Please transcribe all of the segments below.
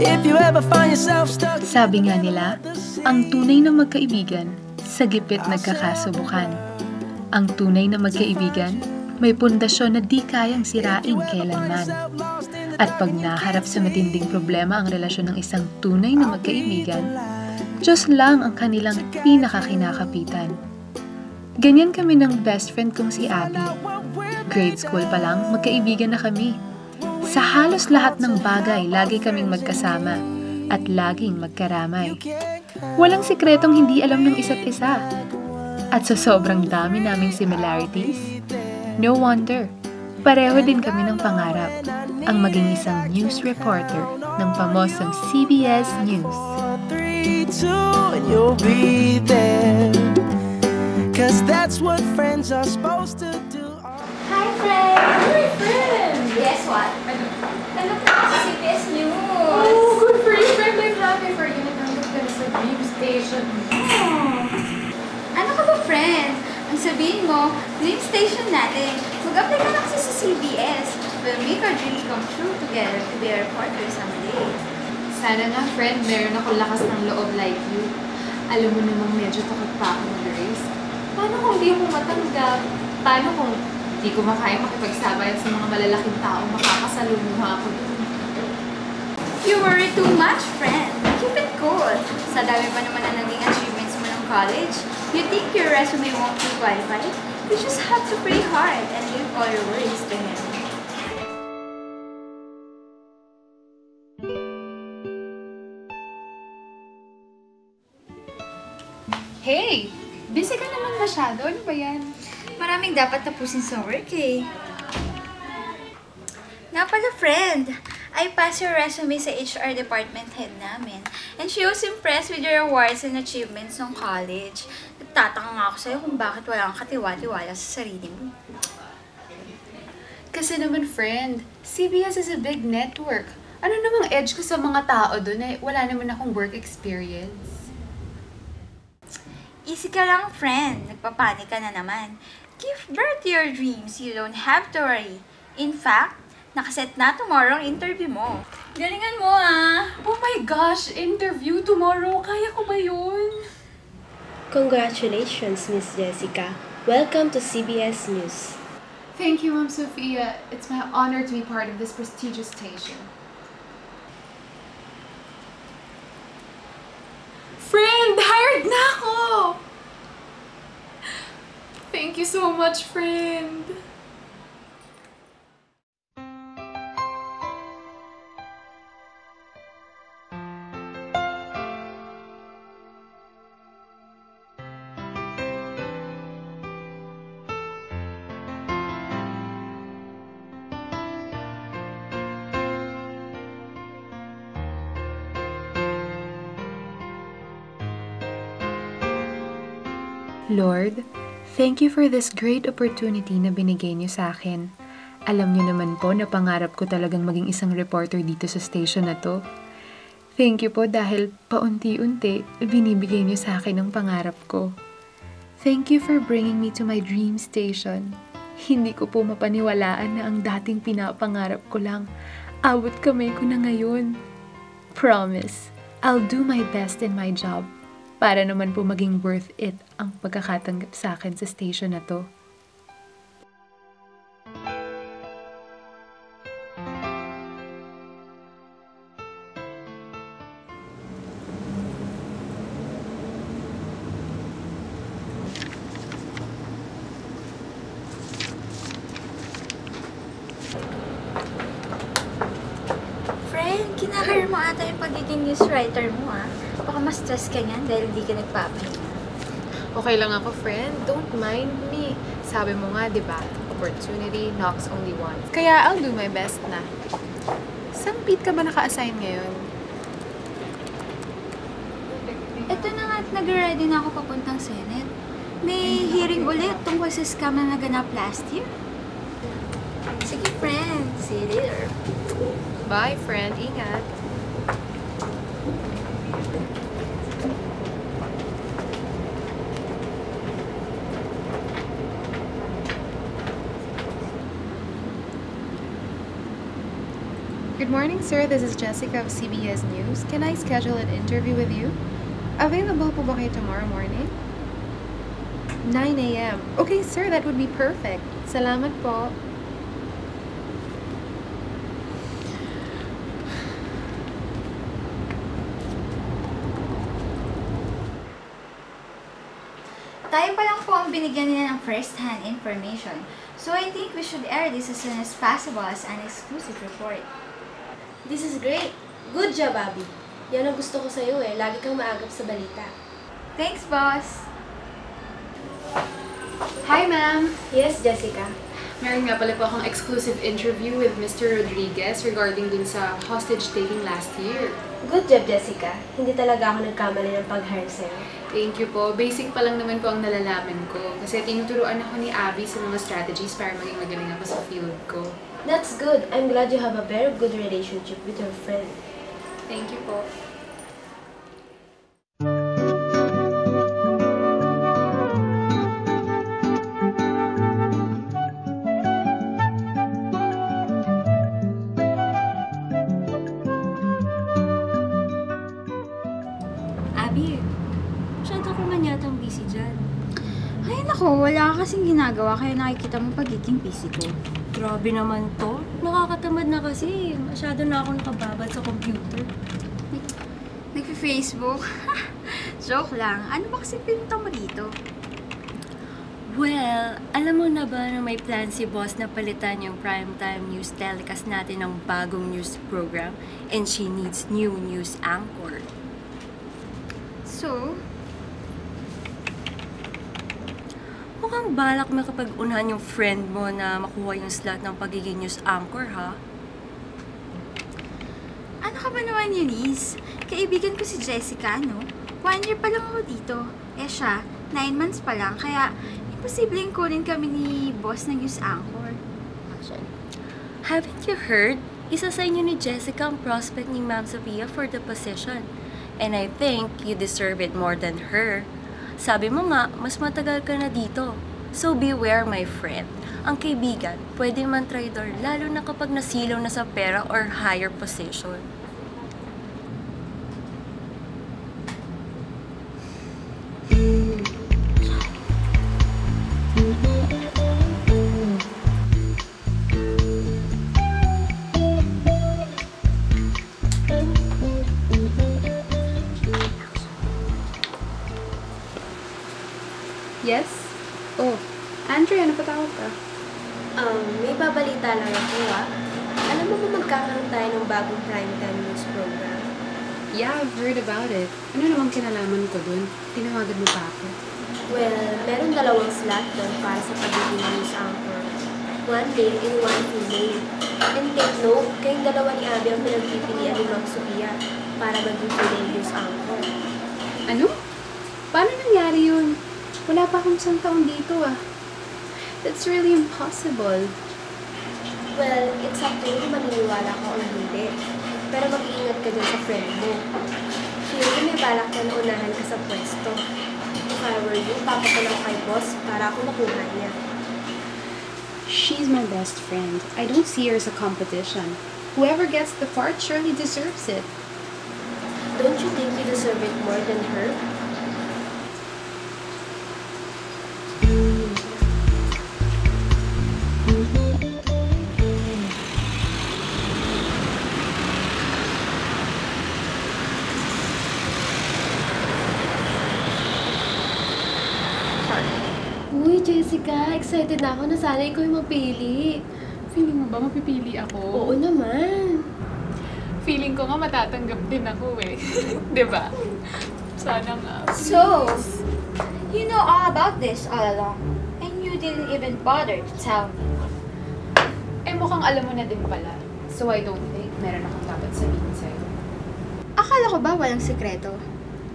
If you ever find yourself stuck. Sabi nga nila, ang tunay na magkaibigan, sa gipit nagkakasubukan. Ang tunay na magkaibigan, may pundasyon na di kayang sirain kailanman. At pag naharap sa matinding problema ang relasyon ng isang tunay na magkaibigan, Diyos lang ang kanilang pinakakinakapitan. Ganyan kami ng best friend kong si Abby. Grade school pa lang, magkaibigan na kami. Sa halos lahat ng bagay, lagi kaming magkasama at laging magkaramay. Walang sikretong hindi alam ng isa't isa. At sa sobrang dami naming similarities, no wonder, pareho din kami ng pangarap, ang maging isang news reporter ng pamosong CBS News. 3, 2, and you'll be there. 'Cause that's what friends are supposed to do. Hi, friend! Hi, friend! Guess what? Nanood ka sa CBS News! Oh, good for you, friend! I'm happy for you. Nanood ka na sa Dream Station. Oh. Ano ka ba, friend? Ang sabihin mo, Dream Station natin. Mag-apply ka na kasi sa CBS. We'll make our dreams come true together to be a reporter someday. Sana nga, friend, meron akong lakas ng loob like you. Alam mo namang medyo takot pa ako mag-race. Paano kung di ako matanggap? Paano kung di ko makaya makipagsabayan sa mga malalaking taong makakasalumuha ako dun? You worry too much, friend. Keep it cool. Sa dami pa naman na naging achievements mo ng college, you think your resume won't be qualified? You just have to pray hard and leave all your worries to Him. Hey! Busy ka naman masyado. Ano ba yan? Maraming dapat tapusin sa work eh. Nga pala, friend. I passed your resume sa HR department head namin. And she was impressed with your awards and achievements ng college. Nagtataka nga ako sa'yo kung bakit wala kang katiwa-tiwala sa sarili mo. Kasi naman, friend, CBS is a big network. Ano namang edge ko sa mga tao doon eh? Wala naman akong work experience. Easy ka lang, friend. Nagpapanik ka na naman. Give birth to your dreams. You don't have to worry. In fact, nakaset na tomorrow ang interview mo. Galingan mo, ah! Oh my gosh! Interview tomorrow! Kaya ko ba yun? Congratulations, Miss Jessica. Welcome to CBS News. Thank you, Ma'am Sophia. It's my honor to be part of this prestigious station. Friend! Hired na ako! Thank you so much, friend! Lord, thank you for this great opportunity na binigay niyo sa akin. Alam niyo naman po na pangarap ko talagang maging isang reporter dito sa station na to. Thank you po dahil paunti-unti binibigay niyo sa akin ang pangarap ko. Thank you for bringing me to my dream station. Hindi ko po mapaniwalaan na ang dating pinapangarap ko lang, abot kamay ko na ngayon. Promise, I'll do my best in my job. Para naman po maging worth it ang pagkakatanggap sa akin sa station na to. Friend, kinakair mo ata yung pagiging news writer mo, ah. Baka ma-stress ka niyan dahil hindi ka nagpapahinga. Okay lang ako, friend. Don't mind me. Sabi mo nga, di ba? Opportunity knocks only once. Kaya I'll do my best na. Saan Pete ka ba naka-assign ngayon? Ito na nga at nag-ready na ako papuntang Senate. May hearing ulit tungkol sa scam na naganap last year. Sige, friend. See you later. Bye, friend. Ingat. Good morning, sir. This is Jessica of CBS News. Can I schedule an interview with you? Available po ba kayo tomorrow morning? 9 a.m. Okay, sir. That would be perfect. Salamat po. Tayo pa lang po ang binigyan nila ng first-hand information. So I think we should air this as soon as possible as an exclusive report. This is great. Good job, Abby. Yan ang gusto ko sa'yo eh. Lagi kang maagap sa balita. Thanks, boss! Hi, ma'am! Yes, Jessica. Meron nga pala po akong exclusive interview with Mr. Rodriguez regarding dun sa hostage taking last year. Good job, Jessica. Hindi talaga ako nagkamali ng pag-hire sa'yo. Thank you po. Basic pa lang naman po ang nalalaman ko. Kasi tinuturuan ako ni Abby sa mga strategies para maging magaling ako sa field ko. That's good. I'm glad you have a very good relationship with your friend. Thank you po. Abby, masyado ka man yata ang busy dyan. Ay nako, wala ka kasing ginagawa kaya nakikita mo pagiging busy ko. Grabe naman to. Nakakatamad na kasi. Masyado na ako nakababad sa computer. Nagpi-Facebook? Joke lang. Ano ba kasi pinunta mo dito? Well, alam mo na ba na may plan si boss na palitan yung primetime news telecast natin ng bagong news program and she needs new news anchor. So, Mukhang balak makapag-unahan yung friend mo na makuha yung slot ng pagiging news anchor, ha? ano ka ba naman, Eunice? Kaibigan ko si Jessica, no? 1 year pa lang ako dito. Eh siya, 9 months pa lang, kaya imposibleng kunin kami ni boss ng news anchor. Haven't you heard? Isa sa inyo ni Jessica ang prospect ni Ma'am Sophia for the position. And I think you deserve it more than her. Sabi mo nga, mas matagal ka na dito. So beware, my friend. Ang kaibigan, pwede man traidor, lalo na kapag nasilaw na sa pera or higher position. Yes? Oh, Andrea, napatawag ka? May babalita lang ako, ha? Alam mo ba magkakaroon tayo ng bagong primetime news program? Yeah, I've heard about it. Ano namang kinalaman ko dun? Tinawagan mo pa ako. Well, meron 2 slot doon para sa pagiging news anchor. 1 male and 1 female. And take note, kayong 2 ni Abby ang pinagpipilian ni Ma'am Sophia para maging female news anchor. Ano? Paano nangyari yun? Wala pa akong 1 taon dito, ah. That's really impossible. Well, it's up to you kung maniniwala ka o hindi. Pero mag-iingat ka dyan sa friend mo. Feel ko may balak ka na unahan ka sa pwesto. If I were you, papatalaw kay boss para ako makuha niya. She's my best friend. I don't see her as a competition. Whoever gets the part surely deserves it. Don't you think you deserve it more than her? Uy, Jessica, excited na ako na sana ikaw yung mapili. Feeling mo ba mapipili ako? Oo naman. Feeling ko nga matatanggap din ako eh. Diba? Sana nga. So, you know all about this all along. And you didn't even bother to tell me. Eh mukhang alam mo na din pala. So I don't think meron akong dapat sabihin sa'yo. Akala ko ba walang sekreto?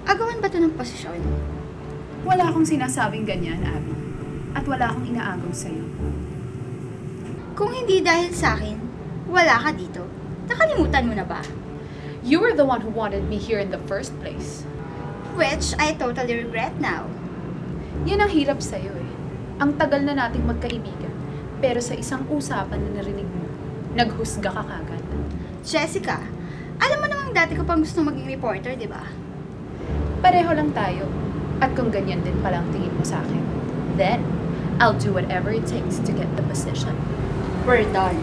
Agawan ba ito ng posisyon? Wala akong sinasabing ganyan, Abby. At wala akong inaagaw sa'yo. Kung hindi dahil sa akin, wala ka dito. Nakalimutan mo na ba? You were the one who wanted me here in the first place. Which I totally regret now. Yan ang hirap sa'yo eh. Ang tagal na nating magkaibigan. Pero sa isang usapan na narinig mo, naghusga ka kagad. Jessica, alam mo namang dati ko pang gusto maging reporter, di ba? Pareho lang tayo. At kung ganyan din palang tingin mo sa akin, then, I'll do whatever it takes to get the position. We're done.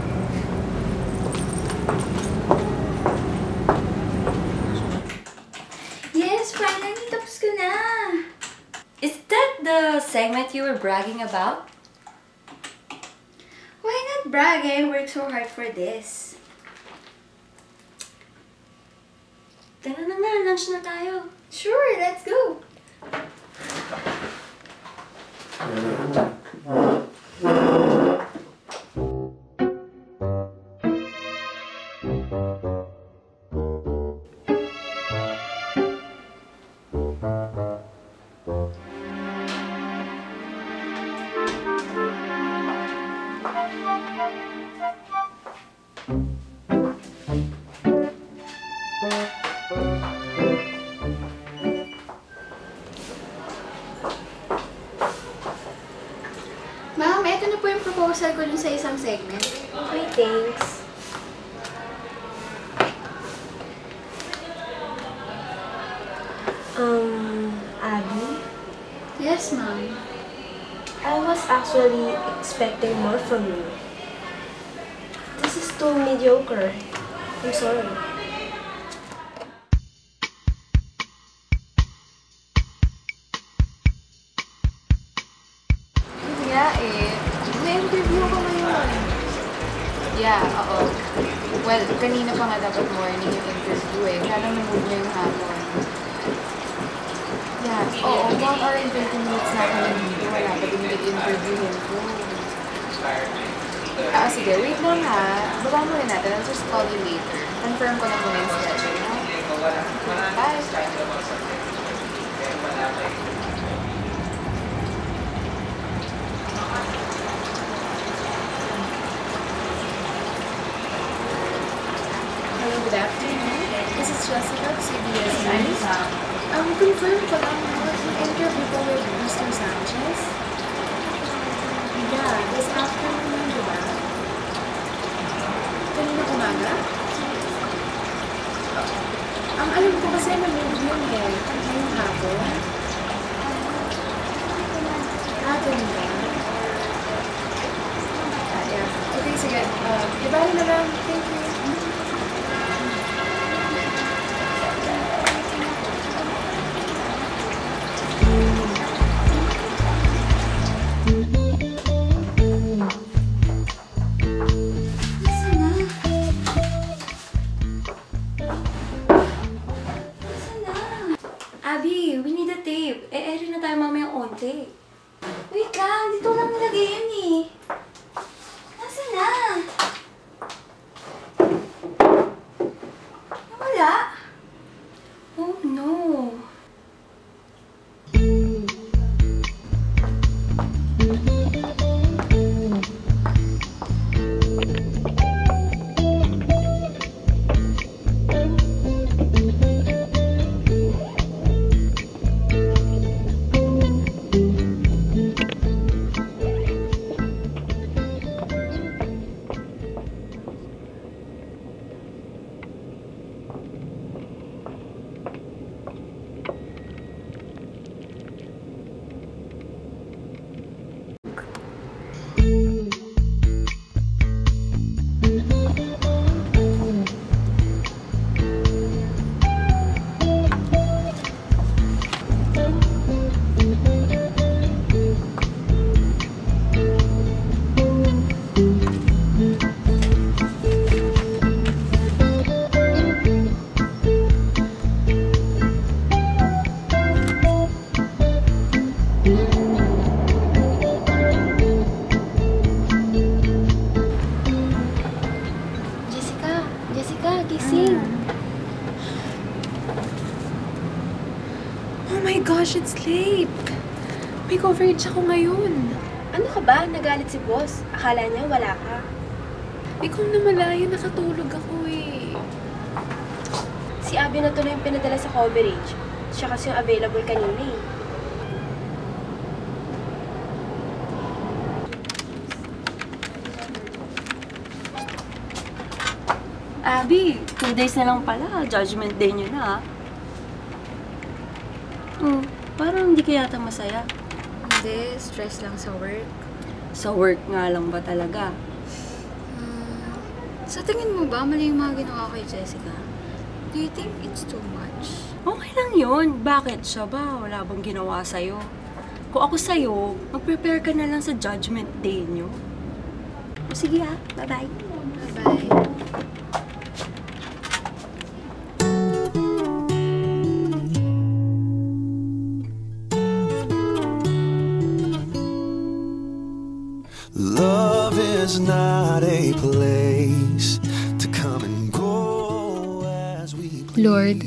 Yes, finally, tapos ko na. Is that the segment you were bragging about? Why not brag? I worked so hard for this. Tara na nga, lunch na tayo. Sure, let's go. Ma'am, ito na po yung proposal ko dun sa isang segment. Okay, thanks. Abby, Yes, ma'am. I was actually expecting more from you. This is too mediocre. I'm sorry. Nga eh. Na-interview ko ngayon. Yeah, oo. Well, kanina pa nga dapat morning yung interview eh. Kaya lang na-move niya yung hapon. Yeah, oo. 1 hour and 20 minutes na ako nandito. Wala pa din nag-interviewin ko. Sige. Wait lang ha. Baba muna natin. I'll just call you later. Confirm ko lang muna yung schedule, ha? Bye! Hello, good afternoon. This is Jessica of CBS News. Confirm ko lang yung interview ko with Mr. Sanchez. Yeah, this afternoon, di ba? Kanina umaga? Ang alam ko kasi na-move yun eh. Ngayong hapon. Ganun ba? Yeah. Okay, sige. Ibali na lang. Thank you. Abby, we need a tape. E-edit na tayo mamayang onte. Wait lang, dito lang nilagay yun eh. Nasaan na? Nawala? Oh no. Jessica, gising. Oh my gosh, it's late. May coverage ako ngayon. Ano ka ba? Nagalit si boss. Akala niya wala ka. Ikaw na malaya, nakatulog ako eh. Si Abby na tuloy yung pinadala sa coverage. Siya kasi yung available kanina eh. Abby, 2 days na lang pala. Judgment day nyo na, ha? Parang hindi ka yata masaya. Hindi, stress lang sa work. Sa work nga lang ba talaga? Sa tingin mo ba, mali yung mga ginawa kay Jessica? Do you think it's too much? Okay lang yun. Bakit siya ba? Wala bang ginawa sa'yo? Kung ako sa'yo, mag-prepare ka na lang sa judgment day nyo. O sige ha, bye-bye. Bye-bye. Love is not a place to come and go as we please. Lord,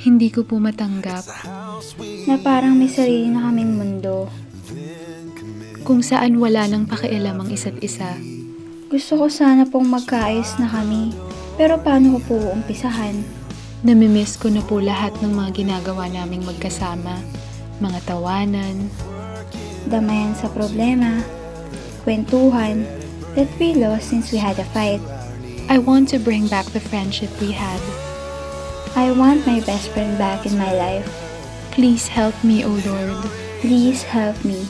hindi ko po matanggap Na parang may sarili na kaming mundo. kung saan wala nang pakialam ang isa't isa. Gusto ko sana pong magkaayos na kami. Pero paano ko po umpisahan? Namimiss ko na po lahat ng mga ginagawa naming magkasama. Mga tawanan, Damayan sa problema. Kwentuhan that we lost since we had a fight. I want to bring back the friendship we had. I want my best friend back in my life. Please help me, O Lord. Please help me.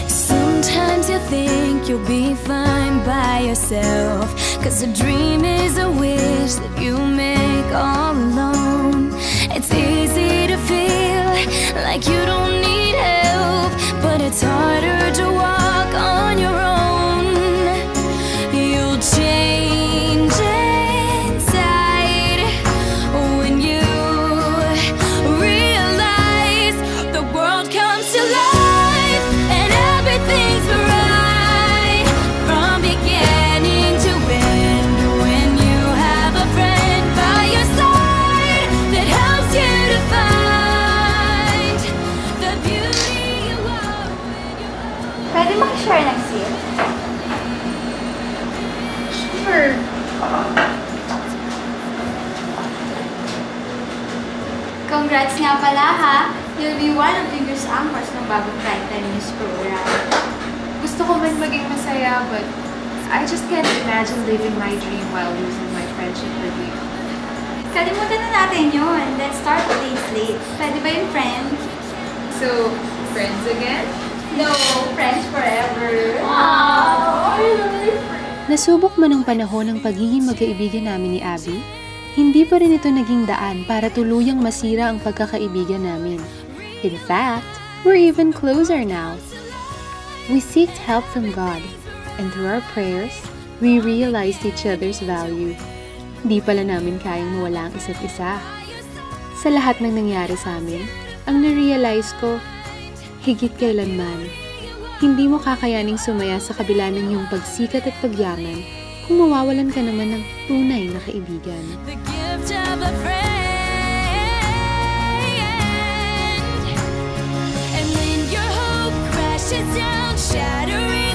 Sometimes you think you'll be fine by yourself, 'cause a dream is a wish that you make all alone. It's easy to feel like you don't need help, but it's harder to walk on your own. You'll change inside when you realize the world comes to life and everything's right from beginning to end. When you have a friend by your side that helps you to find the beauty you are when you're Pwede mag-share ng sip? Sure. Congrats nga pala ha! You'll be one of the news anchors ng bagong primetime news program. Gusto ko man maging masaya, but I just can't imagine living my dream while losing my friendship with you. Kalimutan na natin yun. Let's start today's late. Pwede ba yung friend? So, friends again? No, friends forever. Nasubok man ang panahon ng pagiging magkaibigan namin ni Abby, hindi pa rin ito naging daan para tuluyang masira ang pagkakaibigan namin. In fact, we're even closer now. We seeked help from God, and through our prayers, we realized each other's value. Di pala namin kayang mawala ang isa't isa. Sa lahat ng nangyari sa amin, ang na-realize ko, higit kailanman, hindi mo kakayaning sumaya sa kabila ng iyong pagsikat at pagyaman kung mawawalan ka naman ng tunay na kaibigan. the gift of a friend. And when your hope crashes down, shattering